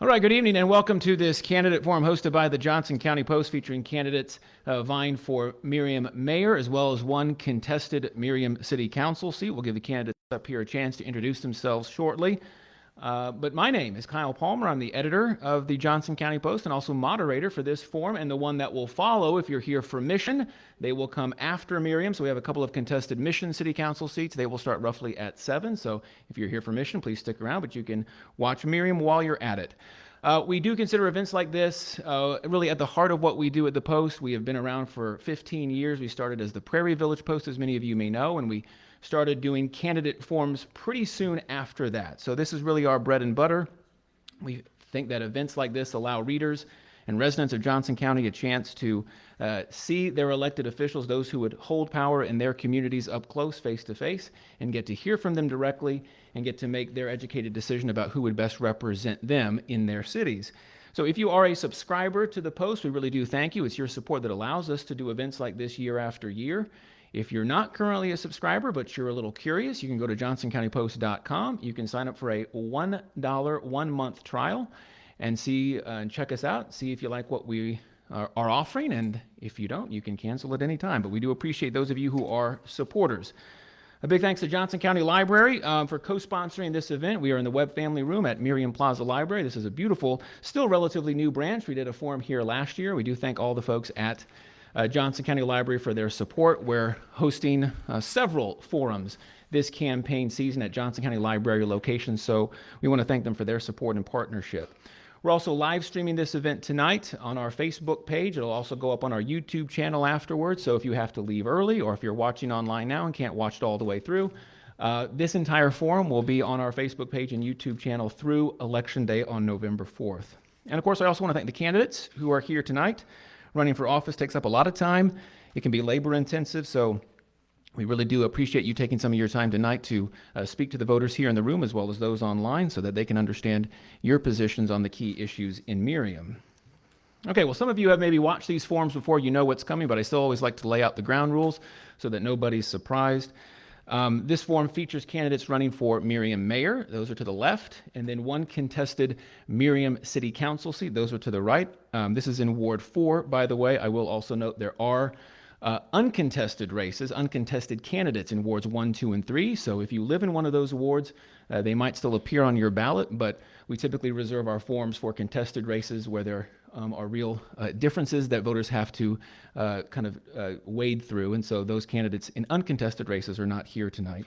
All right, good evening and welcome to this candidate forum hosted by the Johnson County Post, featuring candidates vying for Merriam Mayor as well as one contested Merriam City Council seat. We'll give the candidates up here a chance to introduce themselves shortly. But my name is Kyle Palmer. I'm the editor of the Johnson County Post and also moderator for this forum and the one that will follow. If you're here for Mission, they will come after Merriam. So we have a couple of contested Mission City Council seats. They will start roughly at 7. So if you're here for Mission, please stick around, but you can watch Merriam while you're at it. We do consider events like this really at the heart of what we do at the Post. We have been around for 15 years. We started as the Prairie Village Post, as many of you may know, and we started doing candidate forums pretty soon after that. So this is really our bread and butter. We think that events like this allow readers and residents of Johnson County a chance to see their elected officials, those who would hold power in their communities, up close, face to face, and get to hear from them directly and get to make their educated decision about who would best represent them in their cities. So if you are a subscriber to the Post, we really do thank you. It's your support that allows us to do events like this year after year. If you're not currently a subscriber, but you're a little curious, you can go to johnsoncountypost.com. You can sign up for a $1 1-month trial and see and check us out, see if you like what we are offering, and if you don't, you can cancel at any time. But we do appreciate those of you who are supporters. A big thanks to Johnson County Library for co-sponsoring this event. We are in the Webb Family Room at Merriam Plaza Library. This is a beautiful, still relatively new branch. We did a forum here last year. We do thank all the folks at Johnson County Library for their support. We're hosting several forums this campaign season at Johnson County Library locations, so we want to thank them for their support and partnership. We're also live streaming this event tonight on our Facebook page. It'll also go up on our YouTube channel afterwards, so if you have to leave early or if you're watching online now and can't watch it all the way through, this entire forum will be on our Facebook page and YouTube channel through Election Day on November 4th. And of course, I also want to thank the candidates who are here tonight. Running for office takes up a lot of time. It can be labor intensive, so we really do appreciate you taking some of your time tonight to speak to the voters here in the room as well as those online so that they can understand your positions on the key issues in Merriam. Okay, well, some of you have maybe watched these forums before, you know what's coming, but I still always like to lay out the ground rules so that nobody's surprised. This forum features candidates running for Merriam Mayor, those are to the left, and then one contested Merriam City Council seat, those are to the right. This is in Ward 4, by the way. I will also note there are uncontested races, uncontested candidates in wards 1, 2, and 3. So if you live in one of those wards, they might still appear on your ballot, but we typically reserve our forums for contested races where there are real differences that voters have to wade through. And so those candidates in uncontested races are not here tonight.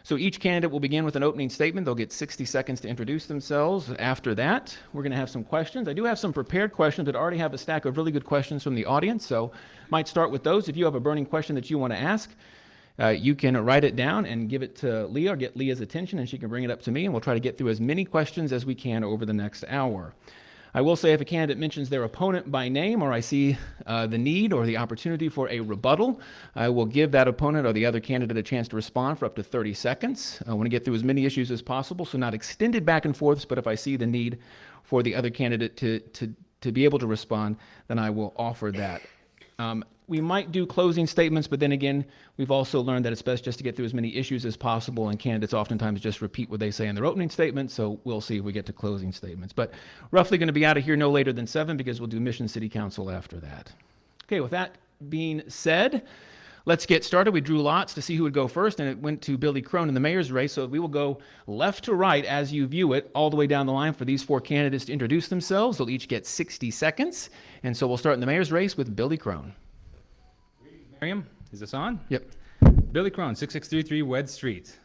So each candidate will begin with an opening statement. They'll get 60 seconds to introduce themselves. After that, we're going to have some questions. I do have some prepared questions, but already have a stack of really good questions from the audience, so might start with those. If you have a burning question that you want to ask, you can write it down and give it to Leah or get Leah's attention, and she can bring it up to me, and we'll try to get through as many questions as we can over the next hour. I will say if a candidate mentions their opponent by name or I see the need or the opportunity for a rebuttal, I will give that opponent or the other candidate a chance to respond for up to 30 seconds. I want to get through as many issues as possible, so not extended back and forths, but if I see the need for the other candidate to be able to respond, then I will offer that. We might do closing statements, but then again, we've also learned that it's best just to get through as many issues as possible, and candidates oftentimes just repeat what they say in their opening statement, so we'll see if we get to closing statements. But roughly going to be out of here no later than 7 because we'll do Mission City Council after that. Okay, with that being said, let's get started. We drew lots to see who would go first, and it went to Billy Crone in the mayor's race, so we will go left to right as you view it, all the way down the line for these 4 candidates to introduce themselves. They'll each get 60 seconds, and so we'll start in the mayor's race with Billy Crone. Merriam, is this on? Yep. Billy Crone, 6633 Wed Street.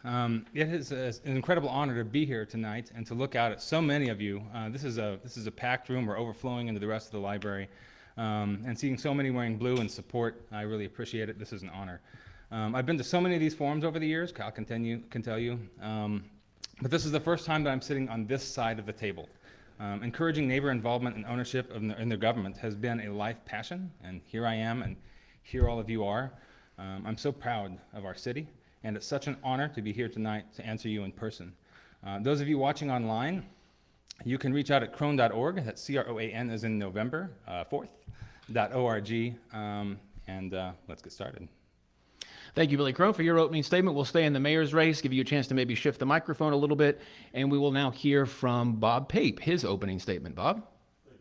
It is an incredible honor to be here tonight and to look out at so many of you. This is a packed room. We're overflowing into the rest of the library. And seeing so many wearing blue in support, I really appreciate it. This is an honor. I've been to so many of these forums over the years, Kyle can tell you. But this is the first time that I'm sitting on this side of the table. Encouraging neighbor involvement and ownership in their government has been a life passion, and here I am, and here all of you are. I'm so proud of our city, and it's such an honor to be here tonight to answer you in person. Those of you watching online, you can reach out at crone.org, that's C-R-O-A-N as in November 4th, .org, and let's get started. Thank you, Billy Crone, for your opening statement. We'll stay in the mayor's race, give you a chance to maybe shift the microphone a little bit, and we will now hear from Bob Pape, his opening statement. Bob?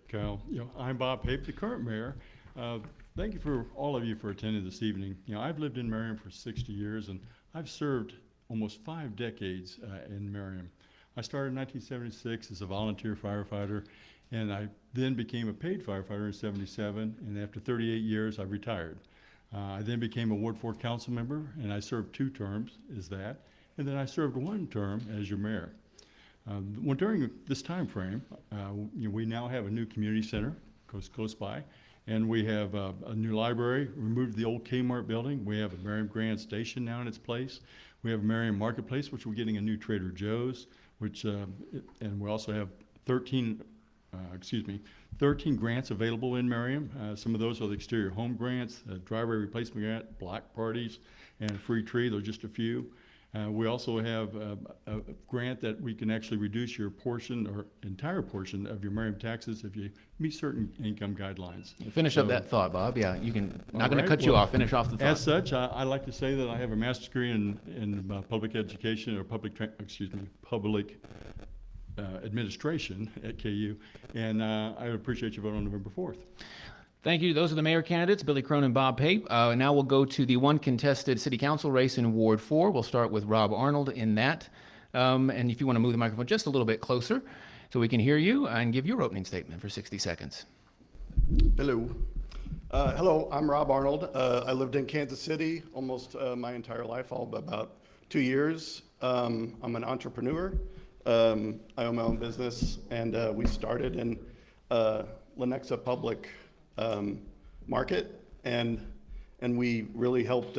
Kyle, I'm Bob Pape, the current mayor. Thank you for all of you for attending this evening. I've lived in Merriam for 60 years, and I've served almost 5 decades in Merriam. I started in 1976 as a volunteer firefighter, and I then became a paid firefighter in 77, and after 38 years, I retired. I then became a Ward 4 council member, and I served 2 terms as that, and then I served 1 term as your mayor. During this time frame, we now have a new community center close by, and we have a new library. We moved the old Kmart building. We have a Merriam Grand Station now in its place. We have Merriam Marketplace, which we're getting a new Trader Joe's, and we also have 13 grants available in Merriam. Some of those are the exterior home grants, driveway replacement grant, block parties, and free tree. Those are just a few. We also have a grant that we can actually reduce your portion or entire portion of your Merriam taxes if you meet certain income guidelines. Finish up that thought, Bob. Yeah, you can. Not going to cut you Well, off. Finish off the thought. As such, I like to say that I have a master's degree in public education or public administration at KU, and I appreciate your vote on November 4th. Thank you. Those are the mayor candidates, Billy Crone and Bob Pape. Now we'll go to the one contested city council race in Ward 4. We'll start with Rob Arnold in that. And if you want to move the microphone just a little bit closer so we can hear you and give your opening statement for 60 seconds. Hello. Hello, I'm Rob Arnold. I lived in Kansas City almost my entire life, all but about 2 years. I'm an entrepreneur. I own my own business, and we started in Lenexa Public Market, and we really helped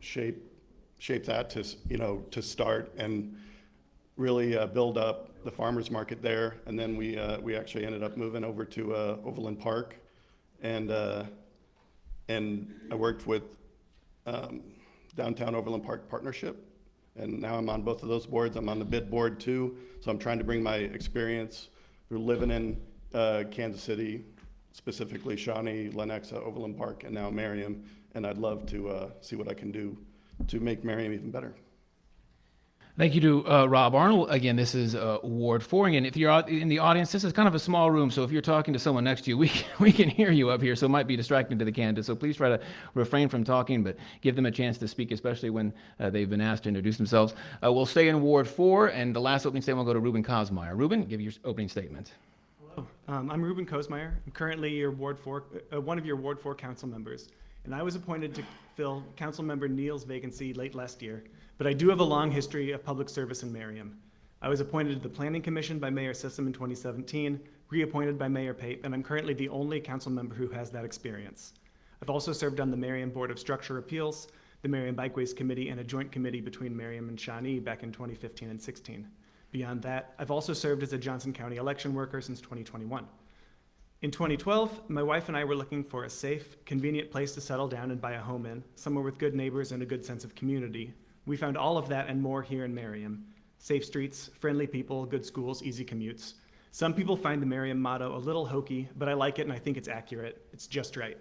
shape that to start and really build up the farmers market there. And then we actually ended up moving over to Overland Park, and I worked with Downtown Overland Park Partnership, and now I'm on both of those boards. I'm on the bid board too, so I'm trying to bring my experience through living in Kansas City, specifically Shawnee, Lenexa, Overland Park, and now Merriam, and I'd love to see what I can do to make Merriam even better. Thank you to Rob Arnold. Again, this is Ward 4. Again, if you're out in the audience, this is kind of a small room, so if you're talking to someone next to you, we can hear you up here, so it might be distracting to the candidates. So please try to refrain from talking, but give them a chance to speak, especially when they've been asked to introduce themselves. We'll stay in Ward 4, and the last opening statement will go to Ruben Kosmeyer. Ruben, give your opening statement. Hello, I'm Ruben Kosmeyer. I'm currently your Ward 4, one of your Ward 4 council members, and I was appointed to fill Council Member Neal's vacancy late last year. But I do have a long history of public service in Merriam. I was appointed to the Planning Commission by Mayor Sissom in 2017, reappointed by Mayor Pape, and I'm currently the only council member who has that experience. I've also served on the Merriam Board of Structure Appeals, the Merriam Bikeways Committee, and a joint committee between Merriam and Shawnee back in 2015 and 16. Beyond that, I've also served as a Johnson County election worker since 2021. In 2012, my wife and I were looking for a safe, convenient place to settle down and buy a home in, somewhere with good neighbors and a good sense of community. We found all of that and more here in Merriam. Safe streets, friendly people, good schools, easy commutes. Some people find the Merriam motto a little hokey, but I like it and I think it's accurate. It's just right.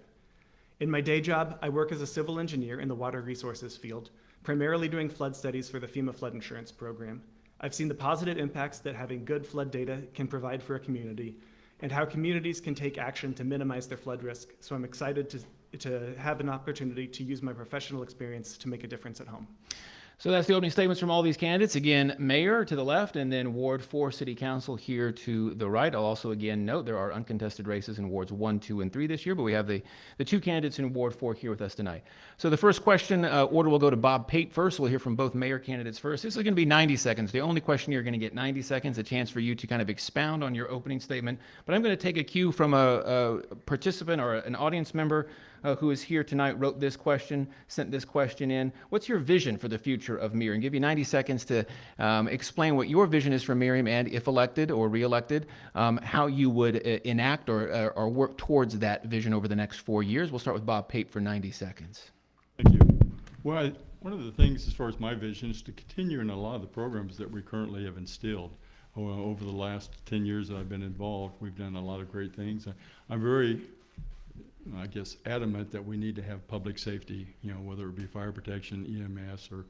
In my day job, I work as a civil engineer in the water resources field, primarily doing flood studies for the FEMA flood insurance program. I've seen the positive impacts that having good flood data can provide for a community, and how communities can take action to minimize their flood risk. So I'm excited to have an opportunity to use my professional experience to make a difference at home. So that's the opening statements from all these candidates. Again, Mayor to the left, and then Ward 4 City Council here to the right. I'll also again note there are uncontested races in Wards 1, 2, and 3 this year, but we have the 2 candidates in Ward 4 here with us tonight. So the first question order will go to Bob Pape first. We'll hear from both mayor candidates first. This is going to be 90 seconds. The only question you're going to get 90 seconds, a chance for you to kind of expound on your opening statement. But I'm going to take a cue from a participant or an audience member who is here tonight, wrote this question, sent this question in. What's your vision for the future of Merriam? Give you 90 seconds to explain what your vision is for Merriam, and if elected or re-elected, how you would enact or work towards that vision over the next 4 years. We'll start with Bob Pape for 90 seconds. Thank you. Well, one of the things as far as my vision is to continue in a lot of the programs that we currently have instilled. Over the last 10 years that I've been involved, we've done a lot of great things. I'm very I guess, adamant that we need to have public safety, whether it be fire protection, EMS, or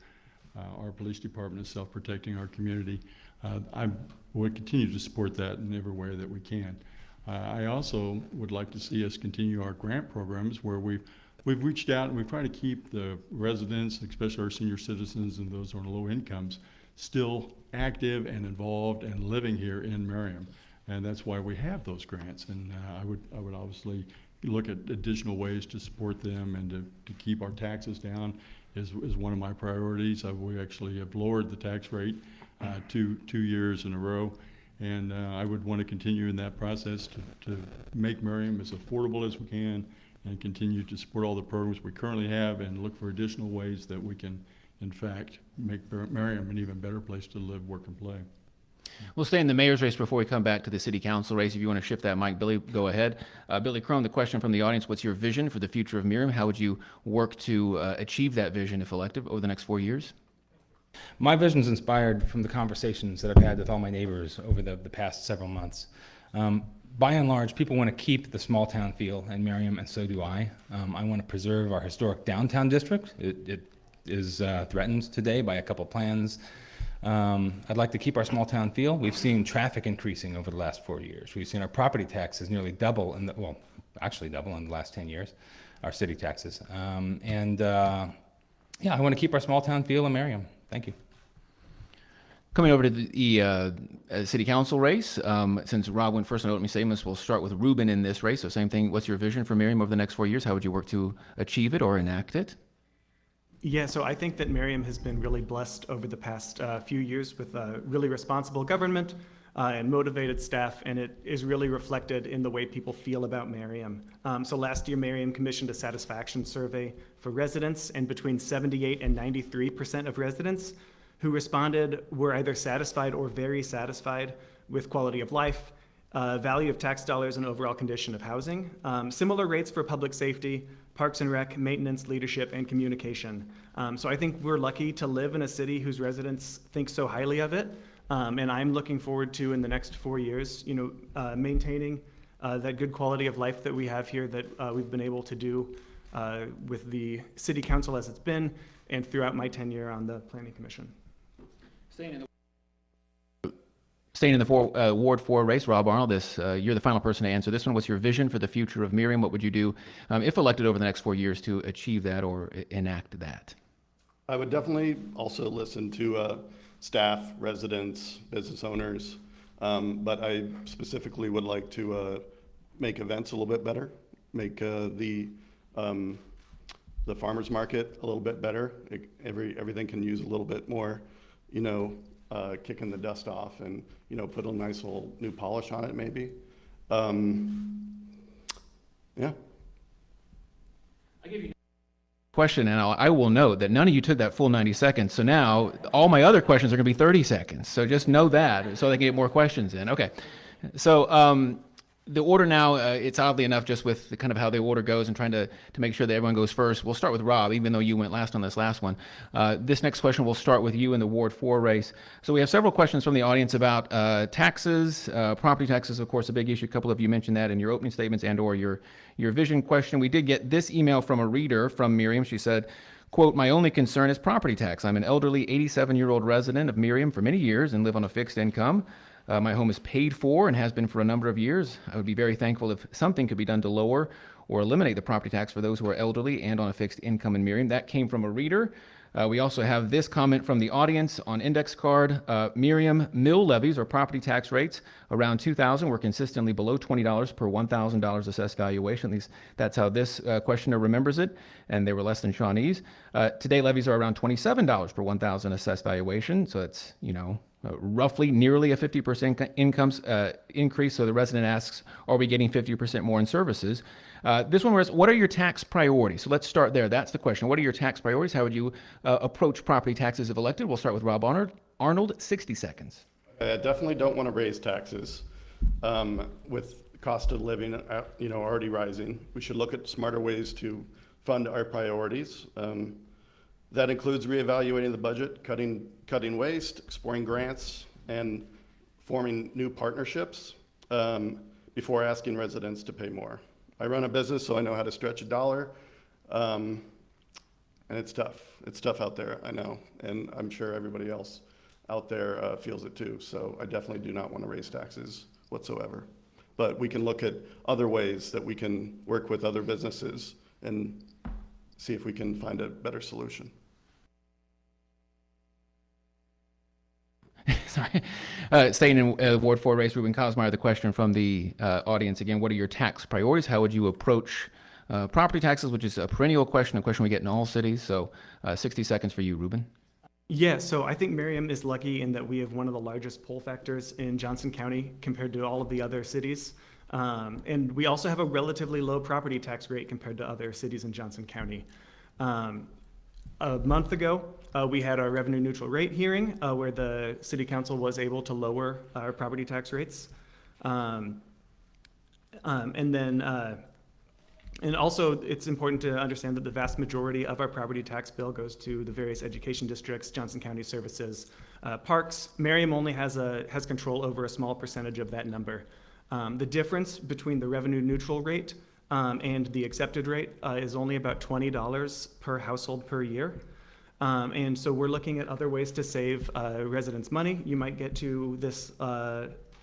our police department is self-protecting our community. I would continue to support that in every way that we can. I also would like to see us continue our grant programs where we've reached out and we've tried to keep the residents, especially our senior citizens and those on low incomes, still active and involved and living here in Merriam. And that's why we have those grants. And I would obviously look at additional ways to support them and to keep our taxes down is one of my priorities. We actually have lowered the tax rate 2 years in a row. And I would want to continue in that process to make Merriam as affordable as we can and continue to support all the programs we currently have and look for additional ways that we can, in fact, make Merriam an even better place to live, work, and play. We'll stay in the mayor's race before we come back to the city council race. If you want to shift that mic, Billy, go ahead. Billy Crone, the question from the audience, what's your vision for the future of Merriam? How would you work to achieve that vision if elected over the next 4 years? My vision is inspired from the conversations that I've had with all my neighbors over the past several months. By and large, people want to keep the small town feel in Merriam, and so do I. I want to preserve our historic downtown district. It is threatened today by a couple plans. I'd like to keep our small town feel. We've seen traffic increasing over the last 4 years. We've seen our property taxes nearly double, actually double in the last 10 years, our city taxes. Yeah, I want to keep our small town feel in Merriam. Thank you. Coming over to the city council race, since Rob went first on opening statements, we'll start with Ruben in this race. So same thing, what's your vision for Merriam over the next 4 years? How would you work to achieve it or enact it? Yeah, so I think that Merriam has been really blessed over the past few years with really responsible government and motivated staff, and it is really reflected in the way people feel about Merriam. So last year, Merriam commissioned a satisfaction survey for residents, and between 78 and 93% of residents who responded were either satisfied or very satisfied with quality of life, value of tax dollars, and overall condition of housing. Similar rates for public safety, parks and rec, maintenance, leadership, and communication. So I think we're lucky to live in a city whose residents think so highly of it. And I'm looking forward to, in the next 4 years, maintaining that good quality of life that we have here that we've been able to do with the city council as it's been and throughout my tenure on the planning commission. Staying in the Ward 4 race, Rob Arnold, you're the final person to answer this one. What's your vision for the future of Merriam? What would you do if elected over the next 4 years to achieve that or enact that? I would definitely also listen to staff, residents, business owners, but I specifically would like to make events a little bit better, make the farmers market a little bit better. Everything can use a little bit more, kicking the dust off and, put a nice little new polish on it maybe. Yeah. I give you question, and I will note that none of you took that full 90 seconds. So now all my other questions are going to be 30 seconds. So just know that so they can get more questions in. Okay. So the order now, it's oddly enough just with kind of how the order goes and trying to make sure that everyone goes first. We'll start with Rob, even though you went last on this last one. This next question will start with you in the Ward 4 race. So we have several questions from the audience about taxes, property taxes, of course, a big issue. A couple of you mentioned that in your opening statements and or your vision question. We did get this email from a reader from Merriam. She said, quote, "My only concern is property tax. I'm an elderly 87-year-old resident of Merriam for many years and live on a fixed income. My home is paid for and has been for a number of years. I would be very thankful if something could be done to lower or eliminate the property tax for those who are elderly and on a fixed income in Merriam." That came from a reader. We also have this comment from the audience on index card. Merriam mill levies or property tax rates around 2000 were consistently below $20 per $1,000 assessed valuation. At least that's how this questioner remembers it, and they were less than Shawnee's. Today levies are around $27 per 1,000 assessed valuation, so it's, roughly nearly a 50% income increase. So the resident asks, are we getting 50% more in services? This one was, what are your tax priorities? So let's start there. That's the question. What are your tax priorities? How would you approach property taxes if elected? We'll start with Rob Arnold, 60 seconds. I definitely don't want to raise taxes. With cost of living, already rising, we should look at smarter ways to fund our priorities. That includes reevaluating the budget, cutting waste, exploring grants, and forming new partnerships before asking residents to pay more. I run a business, so I know how to stretch a dollar. And it's tough. It's tough out there, I know. And I'm sure everybody else out there feels it too. So I definitely do not want to raise taxes whatsoever. But we can look at other ways that we can work with other businesses and see if we can find a better solution. Sorry. Staying in Ward 4 race, Ruben Cosmeyer, the question from the audience again, what are your tax priorities? How would you approach property taxes, which is a perennial question, a question we get in all cities. So 60 seconds for you, Ruben. Yeah, so I think Merriam is lucky in that we have one of the largest poll factors in Johnson County compared to all of the other cities. And we also have a relatively low property tax rate compared to other cities in Johnson County. A month ago, we had our revenue neutral rate hearing where the city council was able to lower our property tax rates. And also, it's important to understand that the vast majority of our property tax bill goes to the various education districts, Johnson County Services, parks. Merriam only has control over a small percentage of that number. The difference between the revenue neutral rate and the accepted rate is only about $20 per household per year. And so we're looking at other ways to save residents money. You might get to this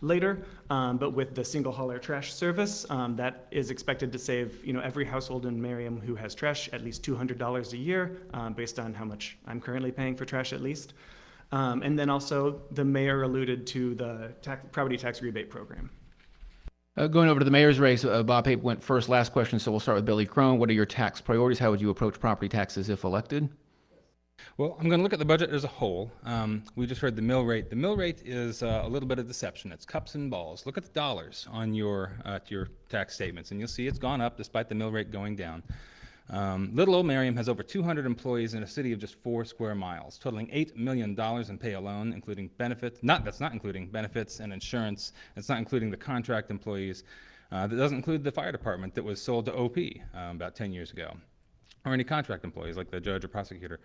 later, but with the single hauler trash service, that is expected to save every household in Merriam who has trash at least $200 a year, based on how much I'm currently paying for trash at least. And then also the mayor alluded to the property tax rebate program. Going over to the mayor's race, Bob Pape went first. Last question, so we'll start with Billy Crone. What are your tax priorities? How would you approach property taxes if elected? Well, I'm going to look at the budget as a whole. We just heard the mill rate. The mill rate is a little bit of deception. It's cups and balls. Look at the dollars on your tax statements, and you'll see it's gone up despite the mill rate going down. Little old Merriam has over 200 employees in a city of just 4 square miles, totaling $8 million in pay alone, including benefits. That's not including benefits and insurance. It's not including the contract employees. That doesn't include the fire department that was sold to OP about 10 years ago, or any contract employees like the judge or prosecutor.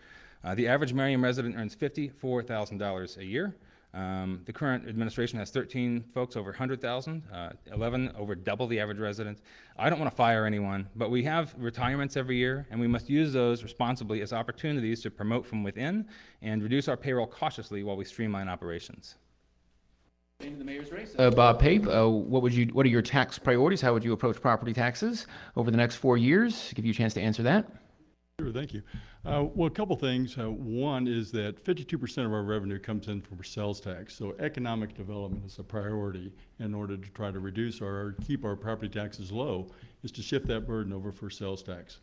The average Merriam resident earns $54,000 a year. The current administration has 13 folks over 100,000, 11 over double the average resident. I don't want to fire anyone, but we have retirements every year, and we must use those responsibly as opportunities to promote from within and reduce our payroll cautiously while we streamline operations. Into the mayor's race. Bob Pape, what are your tax priorities? How would you approach property taxes over the next 4 years? Give you a chance to answer that. Sure, thank you. Well, a couple things. One is that 52% of our revenue comes in from sales tax. So economic development is a priority in order to try to reduce or keep our property taxes low, is to shift that burden over for sales tax.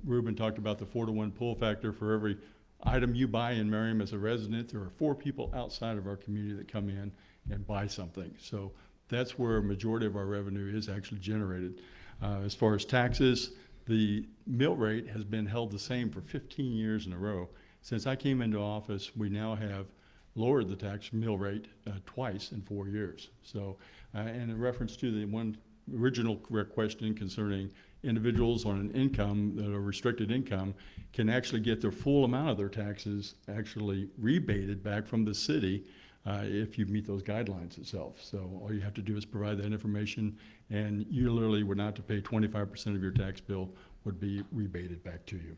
Ruben talked about the 4-to-1 pull factor. For every item you buy in Merriam as a resident, there are 4 people outside of our community that come in and buy something. So that's where a majority of our revenue is actually generated. As far as taxes, the mill rate has been held the same for 15 years in a row. Since I came into office, we now have lowered the tax mill rate twice in 4 years. So, and in reference to the one original question concerning individuals on an income that are restricted income can actually get their full amount of their taxes actually rebated back from the city if you meet those guidelines itself. So all you have to do is provide that information, and you literally would not have to pay 25% of your tax bill would be rebated back to you.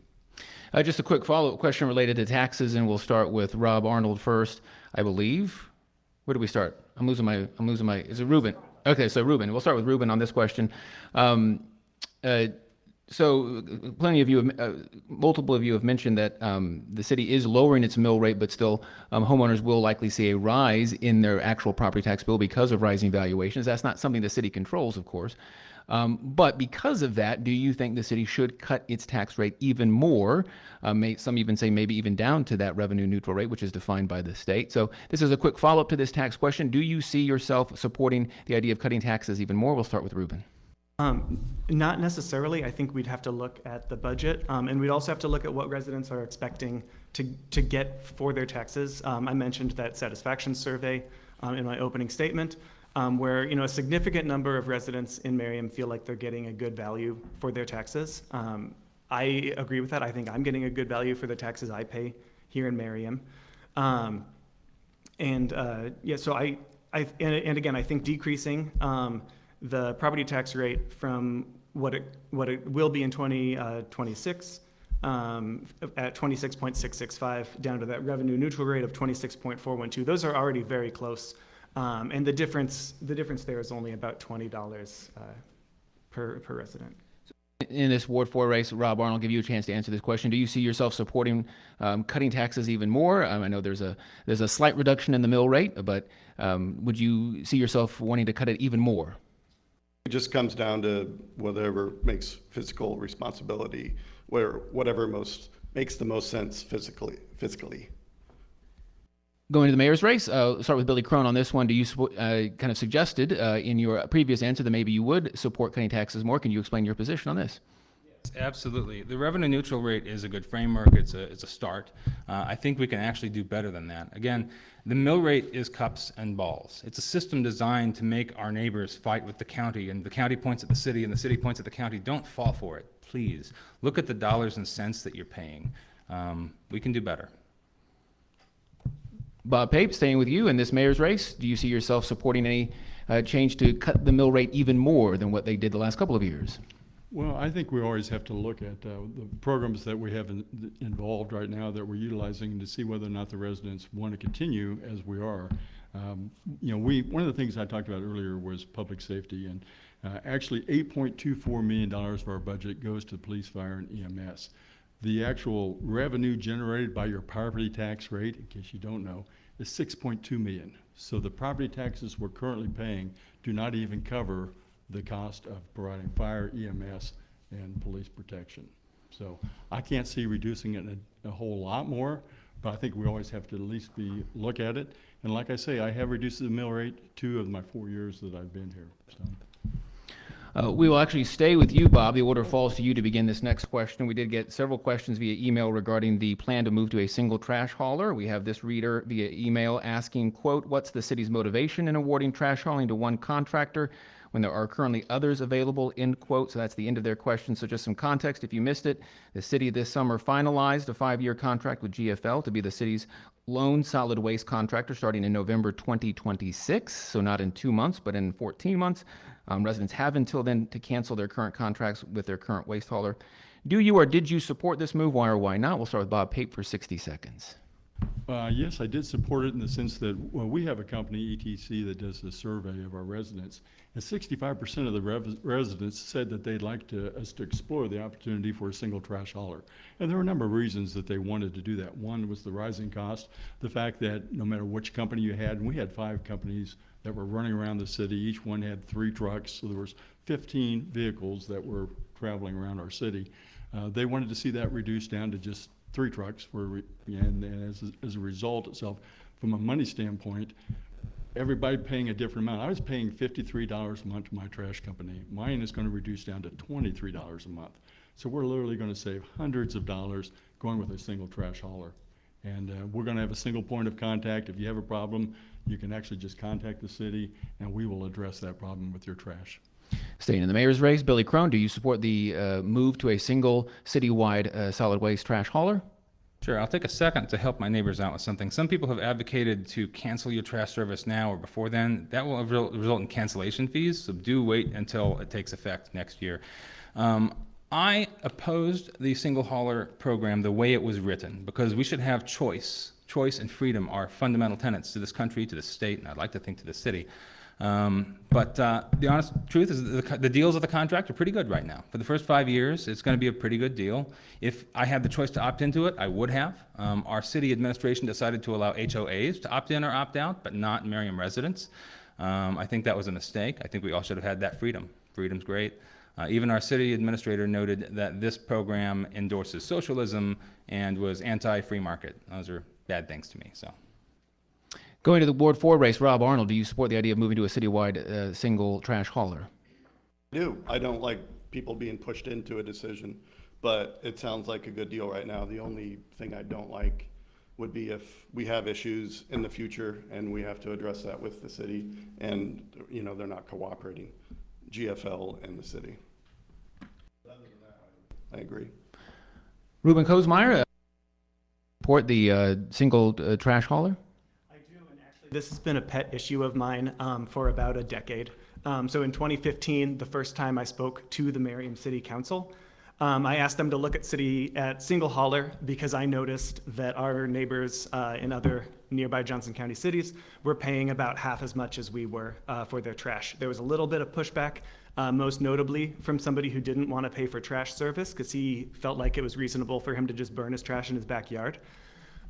Just a quick follow-up question related to taxes, and we'll start with Rob Arnold first, I believe. Where do we start? I'm losing my, is it Ruben? Okay, so Ruben, we'll start with Ruben on this question. So plenty of you, multiple of you have mentioned that the city is lowering its mill rate, but still homeowners will likely see a rise in their actual property tax bill because of rising valuations. That's not something the city controls, of course. But because of that, do you think the city should cut its tax rate even more? Some even say maybe even down to that revenue neutral rate, which is defined by the state. So this is a quick follow-up to this tax question. Do you see yourself supporting the idea of cutting taxes even more? We'll start with Ruben. Not necessarily. I think we'd have to look at the budget, and we'd also have to look at what residents are expecting to get for their taxes. I mentioned that satisfaction survey in my opening statement, where a significant number of residents in Merriam feel like they're getting a good value for their taxes. I agree with that. I think I'm getting a good value for the taxes I pay here in Merriam, so again, I think decreasing the property tax rate from what it will be in 2026 at 26.665 down to that revenue neutral rate of 26.412. Those are already very close, and the difference there is only about $20 per resident. In this Ward 4 race, Rob Arnold, I'll give you a chance to answer this question. Do you see yourself supporting cutting taxes even more? I know there's a slight reduction in the mill rate, but would you see yourself wanting to cut it even more? It just comes down to whatever makes fiscal responsibility, whatever makes the most sense fiscally. Going to the mayor's race, start with Billy Crone on this one. Do you kind of suggested in your previous answer that maybe you would support cutting taxes more? Can you explain your position on this? Yes, absolutely. The revenue neutral rate is a good framework. It's a start. I think we can actually do better than that. Again, the mill rate is cups and balls. It's a system designed to make our neighbors fight with the county, and the county points at the city, and the city points at the county. Don't fall for it, please. Look at the dollars and cents that you're paying. We can do better. Bob Pape, staying with you in this mayor's race, do you see yourself supporting any change to cut the mill rate even more than what they did the last couple of years? Well, I think we always have to look at the programs that we have involved right now that we're utilizing to see whether or not the residents want to continue as we are. One of the things I talked about earlier was public safety, and actually $8.24 million of our budget goes to police, fire, and EMS. The actual revenue generated by your property tax rate, in case you don't know, is $6.2 million. So the property taxes we're currently paying do not even cover the cost of providing fire, EMS, and police protection. So I can't see reducing it a whole lot more, but I think we always have to at least look at it. And like I say, I have reduced the mill rate 2 of my 4 years that I've been here. So. We will actually stay with you, Bob. The order falls to you to begin this next question. We did get several questions via email regarding the plan to move to a single trash hauler. We have this reader via email asking, quote, what's the city's motivation in awarding trash hauling to one contractor when there are currently others available, end quote. So that's the end of their question. So just some context, if you missed it, the city this summer finalized a 5-year contract with GFL to be the city's lone solid waste contractor starting in November 2026. So not in 2 months, but in 14 months. Residents have until then to cancel their current contracts with their current waste hauler. Do you or did you support this move? Why or why not? We'll start with Bob Pape for 60 seconds. Yes, I did support it in the sense that we have a company, ETC, that does a survey of our residents, and 65% of the residents said that they'd like us to explore the opportunity for a single trash hauler. And there were a number of reasons that they wanted to do that. One was the rising cost, the fact that no matter which company you had, and we had 5 companies that were running around the city. Each one had 3 trucks, so there was 15 vehicles that were traveling around our city. They wanted to see that reduced down to just 3 trucks, and as a result itself, from a money standpoint, everybody paying a different amount. I was paying $53 a month to my trash company. Mine is going to reduce down to $23 a month. So we're literally going to save hundreds of dollars going with a single trash hauler. And we're going to have a single point of contact. If you have a problem, you can actually just contact the city, and we will address that problem with your trash. Staying in the mayor's race, Billy Crone, do you support the move to a single citywide solid waste trash hauler? Sure, I'll take a second to help my neighbors out with something. Some people have advocated to cancel your trash service now or before then. That will result in cancellation fees, so do wait until it takes effect next year. I opposed the single hauler program the way it was written because we should have choice. Choice and freedom are fundamental tenets to this country, to the state, and I'd like to think to the city. But the honest truth is that the deals of the contract are pretty good right now. For the first 5 years, it's going to be a pretty good deal. If I had the choice to opt into it, I would have. Our city administration decided to allow HOAs to opt in or opt out, but not Merriam residents. I think that was a mistake. I think we all should have had that freedom. Freedom's great. Even our city administrator noted that this program endorses socialism and was anti-free market. Those are bad things to me. So. Going to the Ward 4 race, Rob Arnold, do you support the idea of moving to a citywide single trash hauler? I do. I don't like people being pushed into a decision, but it sounds like a good deal right now. The only thing I don't like would be if we have issues in the future and we have to address that with the city and, you know, they're not cooperating, GFL and the city. I agree. Ruben Kosmeyer, support the single trash hauler? This has been a pet issue of mine for about a decade. So in 2015, the first time I spoke to the Merriam City Council, I asked them to look at single hauler because I noticed that our neighbors in other nearby Johnson County cities were paying about half as much as we were for their trash. There was a little bit of pushback, most notably from somebody who didn't want to pay for trash service because he felt like it was reasonable for him to just burn his trash in his backyard.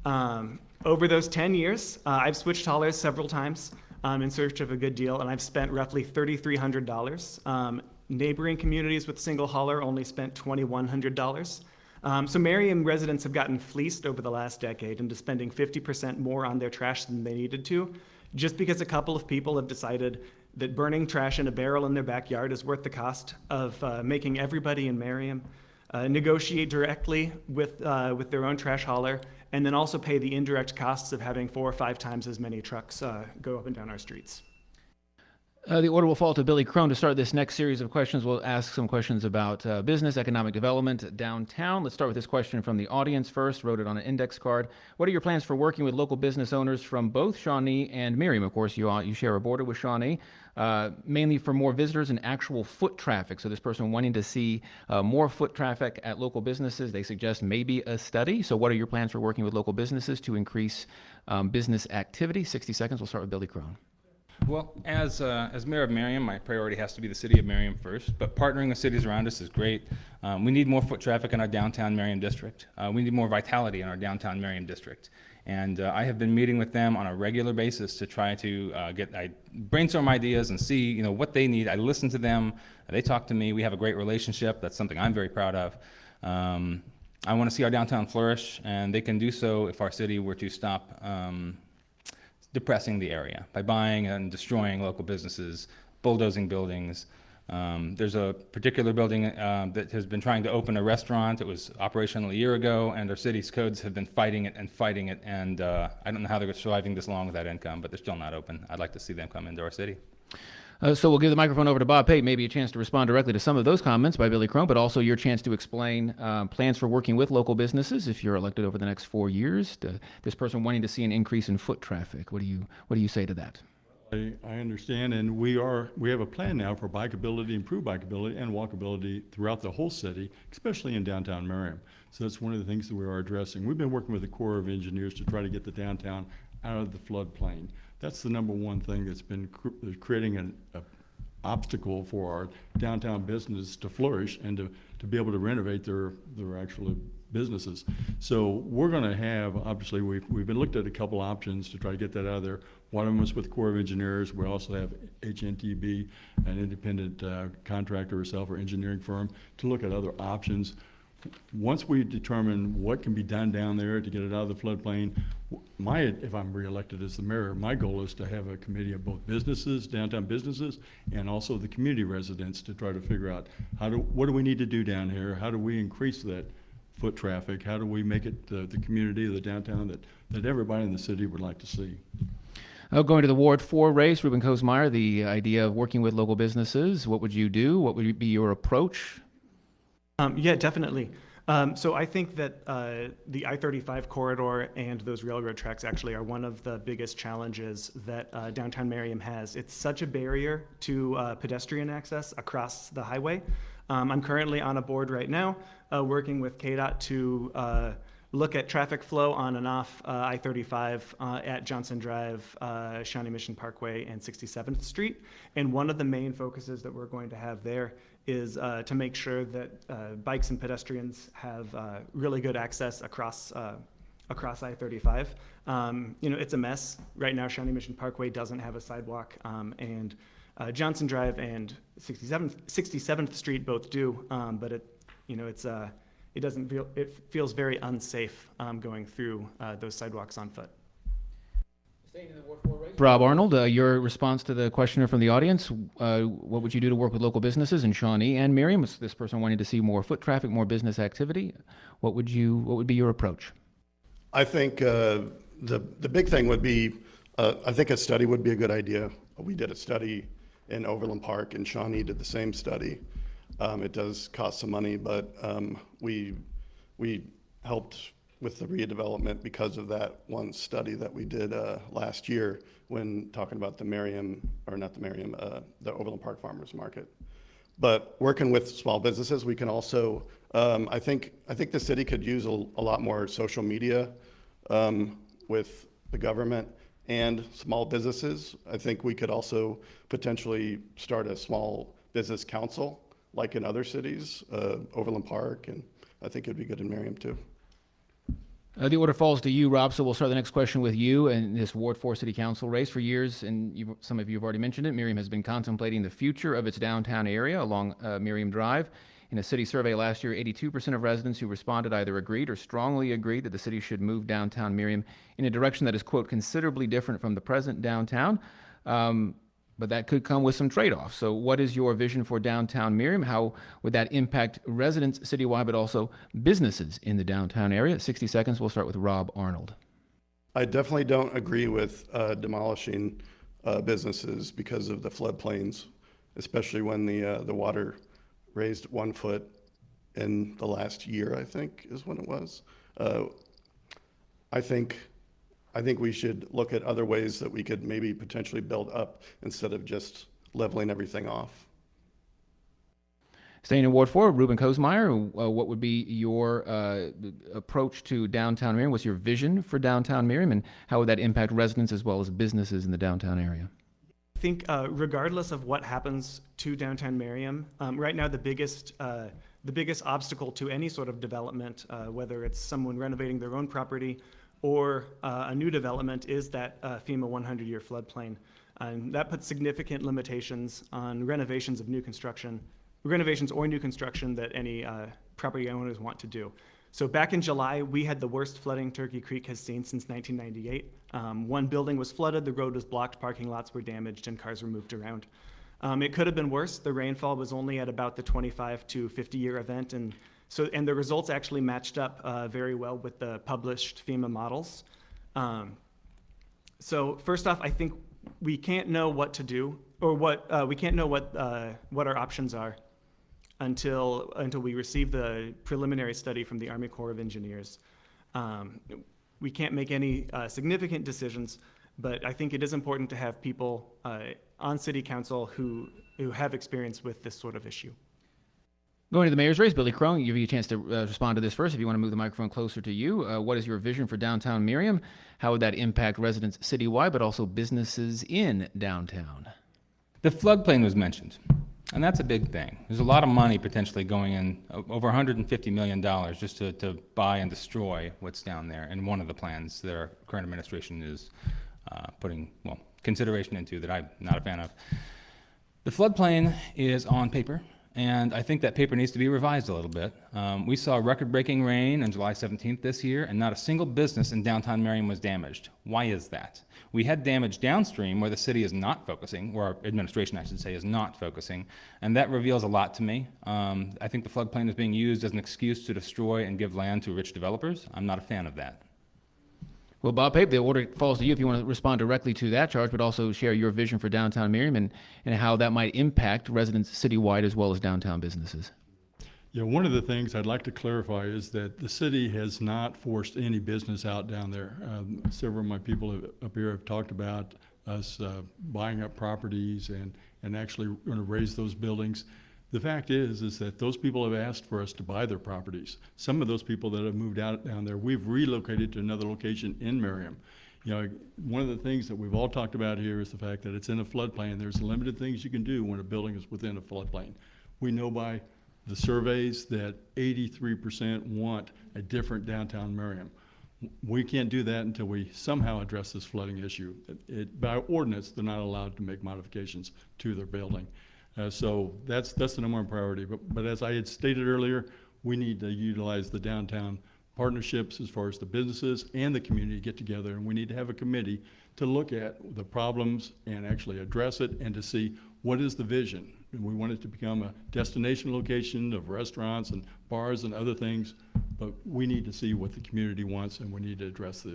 Over those 10 years, I've switched haulers several times in search of a good deal, and I've spent roughly $3,300. Neighboring communities with single hauler only spent $2,100. So Merriam residents have gotten fleeced over the last decade into spending 50% more on their trash than they needed to, just because a couple of people have decided that burning trash in a barrel in their backyard is worth the cost of making everybody in Merriam negotiate directly with their own trash hauler, and then also pay the indirect costs of having 4 or 5 times as many trucks go up and down our streets. The order will fall to Billy Crone to start this next series of questions. We'll ask some questions about business, economic development downtown. Let's start with this question from the audience first. Wrote it on an index card. What are your plans for working with local business owners from both Shawnee and Merriam? Of course, you share a border with Shawnee, mainly for more visitors and actual foot traffic. So this person wanting to see more foot traffic at local businesses. They suggest maybe a study. So what are your plans for working with local businesses to increase business activity? 60 seconds. We'll start with Billy Crone. Well, as mayor of Merriam, my priority has to be the city of Merriam first, but partnering with cities around us is great. We need more foot traffic in our downtown Merriam district. We need more vitality in our downtown Merriam district. And I have been meeting with them on a regular basis to try to I brainstorm ideas and see what they need. I listen to them. They talk to me. We have a great relationship. That's something I'm very proud of. I want to see our downtown flourish, and they can do so if our city were to stop depressing the area by buying and destroying local businesses, bulldozing buildings. There's a particular building that has been trying to open a restaurant. It was operational a year ago, and our city's codes have been fighting it, and I don't know how they're surviving this long without income, but they're still not open. I'd like to see them come into our city. So we'll give the microphone over to Bob Pate, maybe a chance to respond directly to some of those comments by Billy Crone, but also your chance to explain plans for working with local businesses if you're elected over the next 4 years. This person wanting to see an increase in foot traffic. What do you say to that? I understand, and we have a plan now for bikeability, improved bikeability, and walkability throughout the whole city, especially in downtown Merriam. So that's one of the things that we are addressing. We've been working with the Corps of Engineers to try to get the downtown out of the floodplain. That's the number one thing that's been creating an obstacle for our downtown business to flourish and to be able to renovate their actual businesses. So we're going to have, obviously, we've been looked at a couple options to try to get that out of there. One of them is with Corps of Engineers. We also have HNTB, an independent contractor herself or engineering firm, to look at other options. Once we determine what can be done down there to get it out of the floodplain, if I'm reelected as the mayor, my goal is to have a committee of both businesses, downtown businesses, and also the community residents to try to figure out what do we need to do down here? How do we increase that foot traffic? How do we make it the community, the downtown that everybody in the city would like to see? Going to the Ward 4 race, Ruben Kosmeyer, the idea of working with local businesses, what would you do? What would be your approach? Yeah, definitely. So I think that the I-35 corridor and those railroad tracks actually are one of the biggest challenges that downtown Merriam has. It's such a barrier to pedestrian access across the highway. I'm currently on a board right now working with KDOT to look at traffic flow on and off I-35 at Johnson Drive, Shawnee Mission Parkway, and 67th Street. And one of the main focuses that we're going to have there is to make sure that bikes and pedestrians have really good access across I-35. It's a mess. Right now, Shawnee Mission Parkway doesn't have a sidewalk, and Johnson Drive and 67th Street both do, but it feels very unsafe going through those sidewalks on foot. Rob Arnold, your response to the questioner from the audience, what would you do to work with local businesses in Shawnee and Merriam? This person wanting to see more foot traffic, more business activity. What would be your approach? I think the big thing would be, I think a study would be a good idea. We did a study in Overland Park, and Shawnee did the same study. It does cost some money, but we helped with the redevelopment because of that one study that we did last year when talking about the Merriam, or not the Merriam, the Overland Park Farmers Market. But working with small businesses, we can also, I think the city could use a lot more social media with the government and small businesses. I think we could also potentially start a small business council like in other cities, Overland Park, and I think it'd be good in Merriam too. The order falls to you, Rob, so we'll start the next question with you and this Ward 4 City Council race. For years, and some of you have already mentioned it, Merriam has been contemplating the future of its downtown area along Merriam Drive. In a city survey last year, 82% of residents who responded either agreed or strongly agreed that the city should move downtown Merriam in a direction that is, quote, considerably different from the present downtown. But that could come with some trade-offs. So what is your vision for downtown Merriam? How would that impact residents citywide, but also businesses in the downtown area? 60 seconds. We'll start with Rob Arnold. I definitely don't agree with demolishing businesses because of the floodplains, especially when the water raised 1 foot in the last year, I think is when it was. I think we should look at other ways that we could maybe potentially build up instead of just leveling everything off. Staying in Ward 4, Ruben Kosmeyer, what would be your approach to downtown Merriam? What's your vision for downtown Merriam, and how would that impact residents as well as businesses in the downtown area? I think regardless of what happens to downtown Merriam, right now the biggest obstacle to any sort of development, whether it's someone renovating their own property or a new development, is that FEMA 100-year floodplain. And that puts significant limitations on renovations or new construction that any property owners want to do. So back in July, we had the worst flooding Turkey Creek has seen since 1998. One building was flooded, the road was blocked, parking lots were damaged, and cars were moved around. It could have been worse. The rainfall was only at about the 25 to 50-year event, and the results actually matched up very well with the published FEMA models. So first off, I think we can't know what to do, or we can't know what our options are until we receive the preliminary study from the Army Corps of Engineers. We can't make any significant decisions, but I think it is important to have people on City Council who have experience with this sort of issue. Going to the mayor's race, Billy Crone, give you a chance to respond to this first. If you want to move the microphone closer to you, what is your vision for downtown Merriam? How would that impact residents citywide, but also businesses in downtown? The floodplain was mentioned, and that's a big thing. There's a lot of money potentially going in, over $150 million just to buy and destroy what's down there, and one of the plans that our current administration is putting, consideration into that I'm not a fan of. The floodplain is on paper, and I think that paper needs to be revised a little bit. We saw record-breaking rain on July 17th this year, and not a single business in downtown Merriam was damaged. Why is that? We had damage downstream where the city is not focusing, or our administration, I should say, is not focusing, and that reveals a lot to me. I think the floodplain is being used as an excuse to destroy and give land to rich developers. I'm not a fan of that. Well, Bob Pape, the order falls to you if you want to respond directly to that charge, but also share your vision for downtown Merriam and how that might impact residents citywide as well as downtown businesses. Yeah, one of the things I'd like to clarify is that the city has not forced any business out down there. Several of my people up here have talked about us buying up properties and actually going to raise those buildings. The fact is that those people have asked for us to buy their properties. Some of those people that have moved out down there, we've relocated to another location in Merriam. You know, one of the things that we've all talked about here is the fact that it's in a floodplain. There's limited things you can do when a building is within a floodplain. We know by the surveys that 83% want a different downtown Merriam. We can't do that until we somehow address this flooding issue. By ordinance, they're not allowed to make modifications to their building. So that's the number one priority. But as I had stated earlier, we need to utilize the downtown partnerships as far as the businesses and the community get together, and we need to have a committee to look at the problems and actually address it and to see what is the vision. And we want it to become a destination location of restaurants and bars and other things, but we need to see what the community wants, and we need to address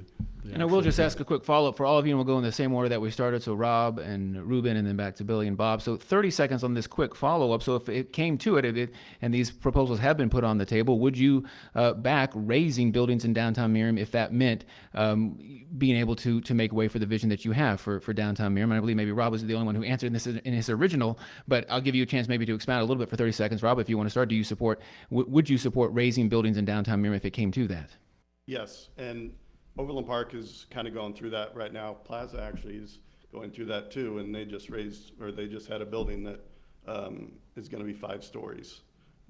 the And I will actual just ask a exhibit. quick follow-up for all of you, and we'll go in the same order that we started. So Rob and Ruben, and then back to Billy and Bob. So 30 seconds on this quick follow-up. So if it came to it, and these proposals have been put on the table, would you back raising buildings in downtown Merriam if that meant being able to make way for the vision that you have for downtown Merriam? And I believe maybe Rob was the only one who answered this in his original, but I'll give you a chance maybe to expound a little bit for 30 seconds. Rob, if you want to start, do you support, would you support raising buildings in downtown Merriam if it came to that? Yes, and Overland Park is kind of going through that right now. Plaza actually is going through that too, and they just had a building that is going to be 5 stories.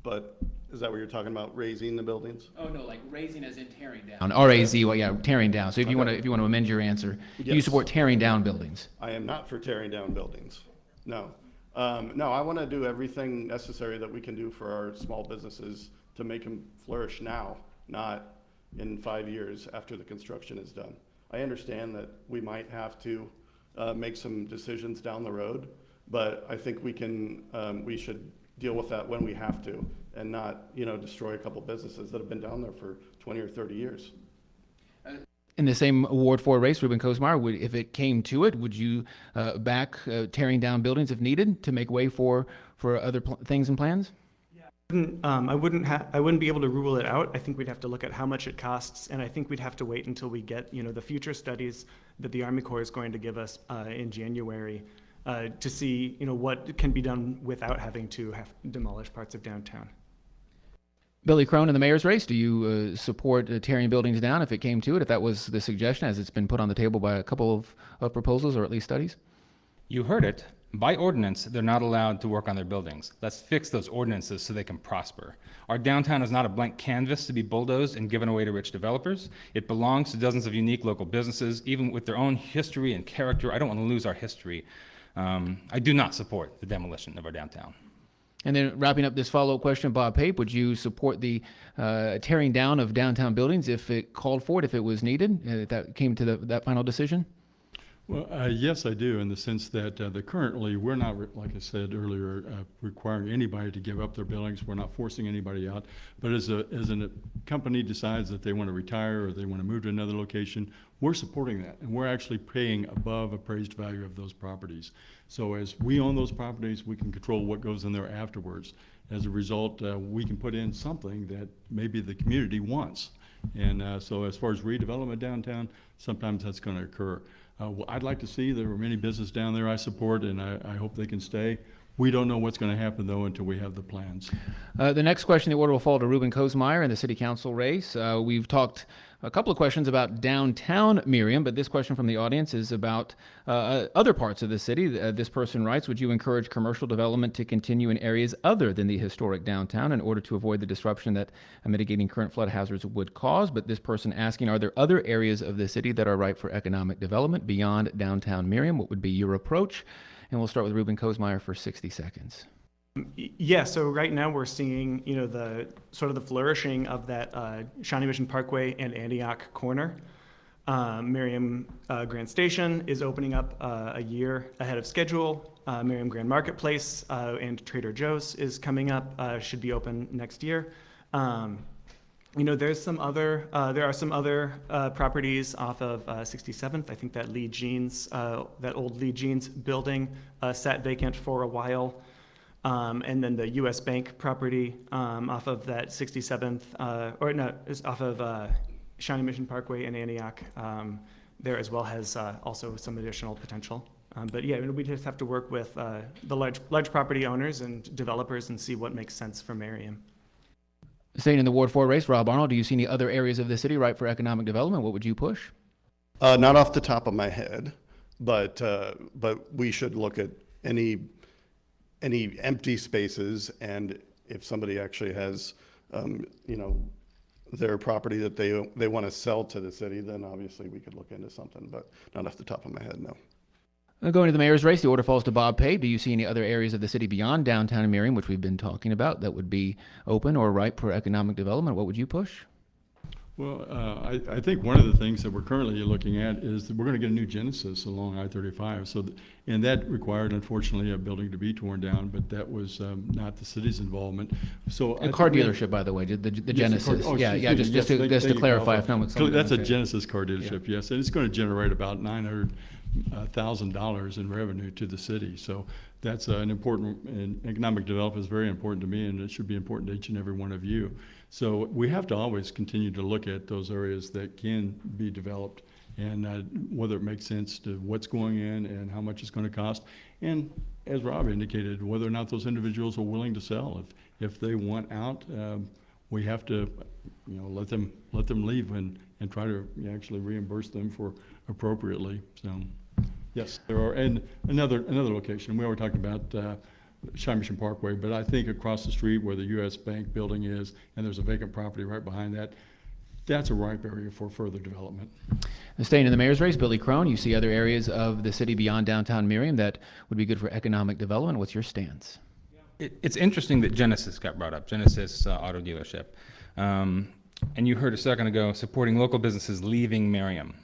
But is that what you're talking about, raising the buildings? Oh, no, like raising as in tearing down. R-A-Z, well, yeah, tearing down. So if you want to amend your answer, do you Yes. support tearing down buildings? I am not for tearing down buildings. No. No, I want to do everything necessary that we can do for our small businesses to make them flourish now, not in 5 years after the construction is done. I understand that we might have to make some decisions down the road, but I think we should deal with that when we have to, and not, destroy a couple businesses that have been down there for 20 or 30 years. In the same Ward 4 race, Ruben Kosmar, if it came to it, would you back tearing down buildings if needed to make way for other things and plans? I wouldn't be able to rule it out. I think we'd have to look at how much it costs, and I think we'd have to wait until we get, the future studies that the Army Corps is going to give us in January to see, what can be done without having to demolish parts of downtown. Billy Crone in the mayor's race, do you support tearing buildings down if it came to it, if that was the suggestion, as it's been put on the table by a couple of proposals or at least studies? You heard it. By ordinance, they're not allowed to work on their buildings. Let's fix those ordinances so they can prosper. Our downtown is not a blank canvas to be bulldozed and given away to rich developers. It belongs to dozens of unique local businesses, even with their own history and character. I don't want to lose our history. I do not support the demolition of our downtown. And then wrapping up this follow-up question, Bob Pape, would you support the tearing down of downtown buildings if it called for it, if it was needed, if that came to that final decision? Well, yes, I do, in the sense that currently, we're not, like I said earlier, requiring anybody to give up their buildings. We're not forcing anybody out. But as a company decides that they want to retire or they want to move to another location, we're supporting that. And we're actually paying above appraised value of those properties. So as we own those properties, we can control what goes in there afterwards. As a result, we can put in something that maybe the community wants. And so as far as redevelopment downtown, sometimes that's going to occur. I'd like to see there are many businesses down there I support, and I hope they can stay. We don't know what's going to happen, though, until we have the plans. The next question, the order will fall to Ruben Kosmeier in the city council race. We've talked a couple of questions about downtown Merriam, but this question from the audience is about other parts of the city. This person writes, would you encourage commercial development to continue in areas other than the historic downtown in order to avoid the disruption that mitigating current flood hazards would cause? But this person asking, are there other areas of the city that are ripe for economic development beyond downtown Merriam? What would be your approach? And we'll start with Ruben Kosmeier for 60 seconds. Yeah, so right now we're seeing, the sort of the flourishing of that Shawnee Mission Parkway and Antioch corner. Merriam Grand Station is opening up a year ahead of schedule. Merriam Grand Marketplace and Trader Joe's is coming up, should be open next year. There are some other properties off of 67th. I think that that old Lee Jeans building sat vacant for a while. And then the U.S. Bank property off of that 67th, is off of Shawnee Mission Parkway in Antioch. There as well has also some additional potential. But yeah, we just have to work with the large property owners and developers and see what makes sense for Merriam. Staying in the Ward 4 race, Rob Arnold, do you see any other areas of the city ripe for economic development? What would you push? Not off the top of my head, but we should look at any empty spaces, and if somebody actually has, their property that they want to sell to the city, then obviously we could look into something, but not off the top of my head, no. Going to the mayor's race, the order falls to Bob Pape. Do you see any other areas of the city beyond downtown and Merriam, which we've been talking about, that would be open or ripe for economic development? What would you push? Well, I think one of the things that we're currently looking at is that we're going to get a new Genesis along I-35. So, and that required, unfortunately, a building to be torn down, but that was not the city's involvement. So A car dealership, by the way, the Yes, a car- Genesis. oh, Yeah, excuse yeah, me. just Yes, to thank you, clarify, if Council. no one. So that's a okay. Genesis car dealership, yes, and it's going to generate about $900,000 in revenue to the city. So that's an important, and economic development is very important to me, and it should be important to each and every one of you. So we have to always continue to look at those areas that can be developed, and whether it makes sense to what's going in and how much it's going to cost. And as Rob indicated, whether or not those individuals are willing to sell. If they want out, we have to, let them leave and try to actually reimburse them for appropriately. So, yes, there are. And another location, we were talking about Shine Mission Parkway, but I think across the street where the U.S. Bank building is, and there's a vacant property right behind that, that's a ripe area for further development. And staying in the mayor's race, Billy Crone, you see other areas of the city beyond downtown Merriam that would be good for economic development. What's your stance? It's interesting that Genesis got brought up, Genesis auto dealership. And you heard a second ago, supporting local businesses leaving Merriam